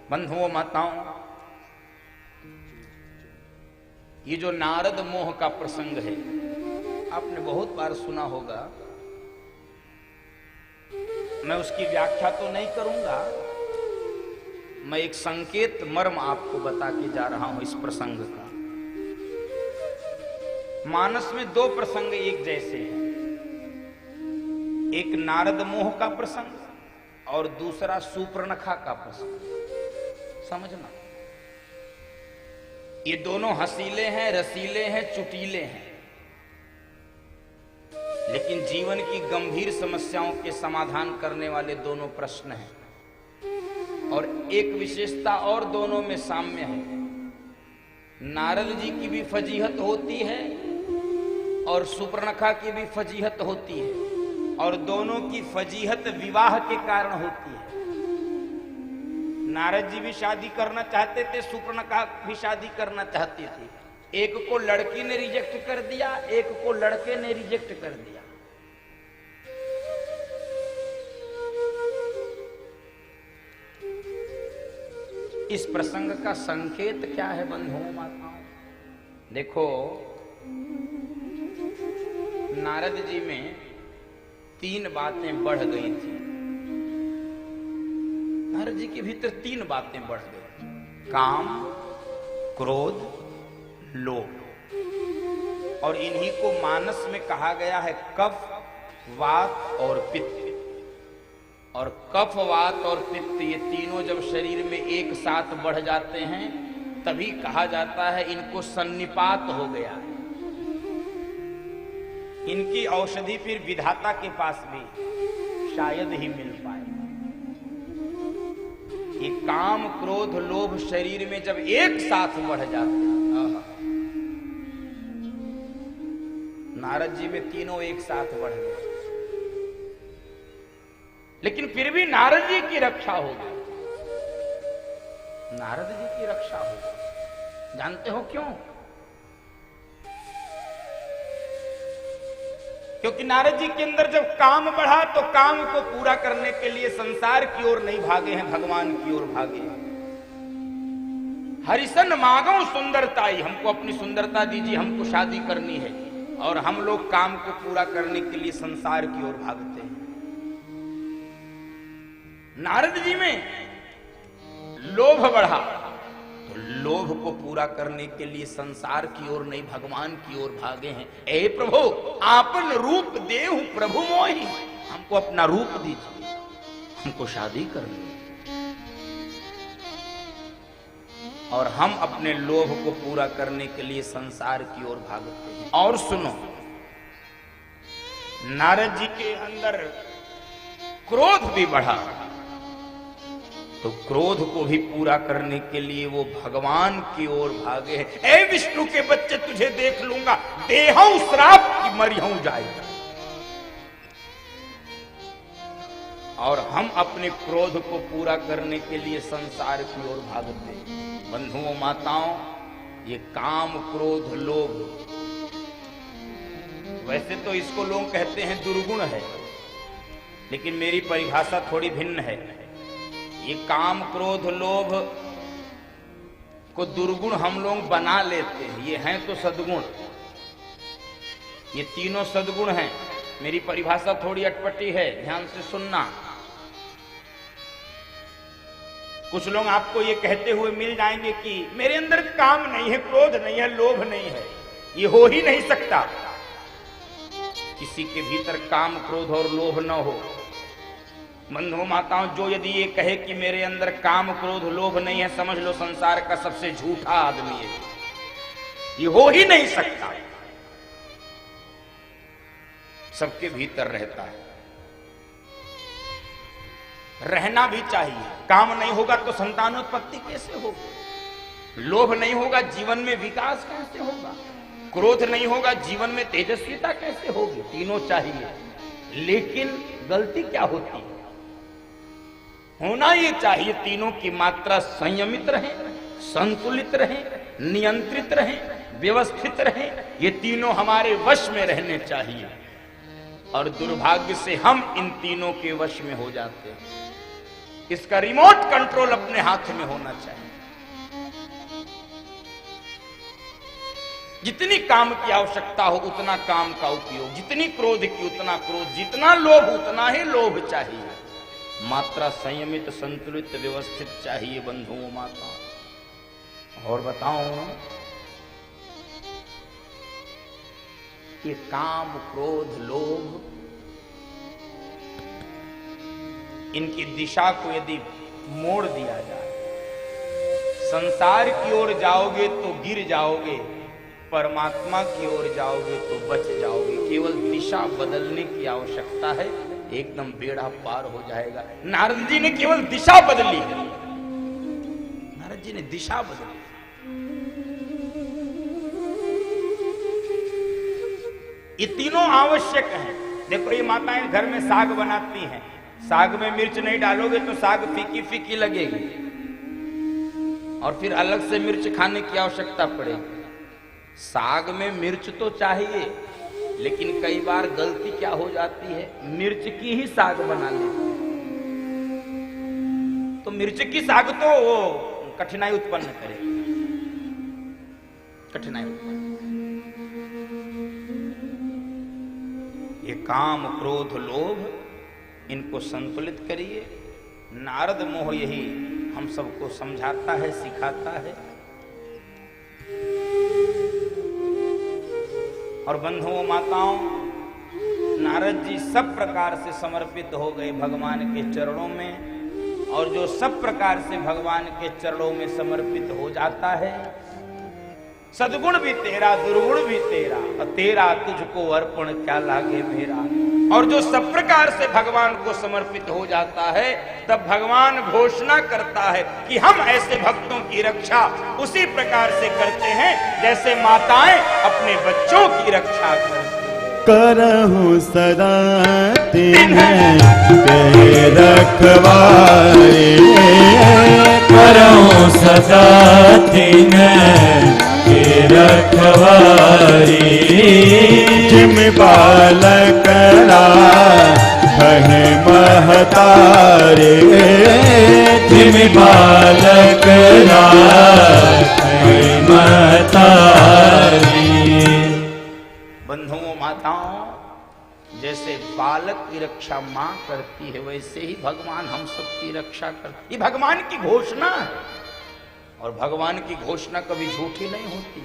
बंधुओं माताओं, ये जो नारद मोह का प्रसंग है आपने बहुत बार सुना होगा। मैं उसकी व्याख्या तो नहीं करूंगा, मैं एक संकेत मर्म आपको बता के जा रहा हूं इस प्रसंग का। मानस में दो प्रसंग एक जैसे हैं, एक नारद मोह का प्रसंग और दूसरा सूर्पनखा का प्रसंग। समझना, ये दोनों हसीले हैं, रसीले हैं, चुटीले हैं, लेकिन जीवन की गंभीर समस्याओं के समाधान करने वाले दोनों प्रश्न हैं। और एक विशेषता और दोनों में साम्य है। नारद जी की भी फजीहत होती है और सूर्पनखा की भी फजीहत होती है, और दोनों की फजीहत विवाह के कारण होती है। नारद जी भी शादी करना चाहते थे, सूर्पनखा भी शादी करना चाहती थी। एक को लड़की ने रिजेक्ट कर दिया, एक को लड़के ने रिजेक्ट कर दिया। इस प्रसंग का संकेत क्या है बंधुओं माताओं? देखो, नारद जी में 3 बातें बढ़ गई थी। नारद जी के भीतर 3 बातें बढ़ गई: काम, क्रोध, लोभ। और इन्हीं को मानस में कहा गया है कफ, वात और पित्त। और कफ, वात और पित्त ये तीनों जब शरीर में एक साथ बढ़ जाते हैं तभी कहा जाता है इनको सन्निपात हो गया है। इनकी औषधि फिर विधाता के पास भी शायद ही मिल पाए। ये काम, क्रोध, लोभ शरीर में जब एक साथ बढ़ जाते हैं, नारद जी में तीनों एक साथ बढ़ गए, लेकिन फिर भी नारद जी की रक्षा हो गई। नारद जी की रक्षा हो गई। जानते हो क्यों? क्योंकि नारद जी के अंदर जब काम बढ़ा तो काम को पूरा करने के लिए संसार की ओर नहीं भागे हैं, भगवान की ओर भागे हैं। हरिसन मांगो सुंदरताई, हमको अपनी सुंदरता दीजिए, हमको शादी करनी है। और हम लोग काम को पूरा करने के लिए संसार की ओर भागते हैं। नारद जी में लोभ बढ़ा तो लोभ को पूरा करने के लिए संसार की ओर नहीं, भगवान की ओर भागे हैं। ए प्रभु, आपन रूप देहु प्रभु मोहि, हमको अपना रूप दीजिए, हमको शादी करनी है। और हम अपने लोभ को पूरा करने के लिए संसार की ओर भागते हैं। और सुनो, नारद जी के अंदर क्रोध भी बढ़ा तो क्रोध को भी पूरा करने के लिए वो भगवान की ओर भागे हैं। ए विष्णु के बच्चे, तुझे देख लूंगा, देहौ श्राप की मरियौ जाएगा। और हम अपने क्रोध को पूरा करने के लिए संसार की ओर भागते हैं। बंधुओं माताओं, ये काम, क्रोध, लोभ, वैसे तो इसको लोग कहते हैं दुर्गुण है, लेकिन मेरी परिभाषा थोड़ी भिन्न है। ये काम, क्रोध, लोभ को दुर्गुण हम लोग बना लेते हैं, ये हैं तो सद्गुण। ये तीनों सद्गुण हैं। मेरी परिभाषा थोड़ी अटपटी है, ध्यान से सुनना। कुछ लोग आपको ये कहते हुए मिल जाएंगे कि मेरे अंदर काम नहीं है, क्रोध नहीं है, लोभ नहीं है, ये हो ही नहीं सकता। किसी के भीतर काम, क्रोध और लोभ न हो। बंधुओं माताओं, जो यदि ये कहे कि मेरे अंदर काम, क्रोध, लोभ नहीं है, समझ लो संसार का सबसे झूठा आदमी है। ये हो ही नहीं सकता। सबके भीतर रहता है, रहना भी चाहिए। काम नहीं होगा तो संतानोत्पत्ति कैसे होगी? लोभ नहीं होगा, जीवन में विकास कैसे होगा? क्रोध नहीं होगा, जीवन में तेजस्विता कैसे होगी? तीनों चाहिए, लेकिन गलती क्या होती है? होना ये चाहिए तीनों की मात्रा संयमित रहे, संतुलित रहे, नियंत्रित रहे, व्यवस्थित रहे। ये तीनों हमारे वश में रहने चाहिए। और दुर्भाग्य से हम इन तीनों के वश में हो जाते हैं। इसका रिमोट कंट्रोल अपने हाथ में होना चाहिए। जितनी काम की आवश्यकता हो उतना काम का उपयोग, जितनी क्रोध की उतना क्रोध, जितना लोभ उतना ही लोभ चाहिए। मात्रा संयमित, संतुलित, व्यवस्थित चाहिए बंधुओं माता। और बताऊं कि काम, क्रोध, लोभ, इनकी दिशा को यदि मोड़ दिया जाए, संसार की ओर जाओगे तो गिर जाओगे, परमात्मा की ओर जाओगे तो बच जाओगे। केवल दिशा बदलने की आवश्यकता है, एकदम बेड़ा पार हो जाएगा। नारद जी ने केवल दिशा बदली है, नारद जी ने दिशा बदली। ये तीनों आवश्यक हैं। देखो ये माताएं घर में साग बनाती हैं, साग में मिर्च नहीं डालोगे तो साग फीकी फीकी लगेगी और फिर अलग से मिर्च खाने की आवश्यकता पड़ेगी। साग में मिर्च तो चाहिए, लेकिन कई बार गलती क्या हो जाती है, मिर्च की ही साग बना लेते हैं। तो मिर्च की साग तो वो कठिनाई उत्पन्न करेगी, कठिनाई उत्पन्न। ये काम, क्रोध, लोभ, इनको संतुलित करिए। नारद मोह यही हम सबको समझाता है, सिखाता है। और बंधुओं माताओं, नारद जी सब प्रकार से समर्पित हो गए भगवान के चरणों में, और जो सब प्रकार से भगवान के चरणों में समर्पित हो जाता है, सद्गुण भी तेरा, दुर्गुण भी तेरा, और तेरा तुझको अर्पण क्या लागे मेरा। और जो सब प्रकार से भगवान को समर्पित हो जाता है, तब भगवान घोषणा करता है कि हम ऐसे भक्तों की रक्षा उसी प्रकार से करते हैं जैसे माताएं अपने बच्चों की रक्षा करती हैं। करहूं सदा तिन्हें के रखवारे, करहूं सदा तिन्हें के रखवारे। जिम बालक कहे महतारे, जिम बालक कहे महतारे। बंधुओं माताओं, जैसे बालक की रक्षा मां करती है, वैसे ही भगवान हम सबकी रक्षा करते। ये भगवान की घोषणा है, और भगवान की घोषणा कभी झूठी नहीं होती।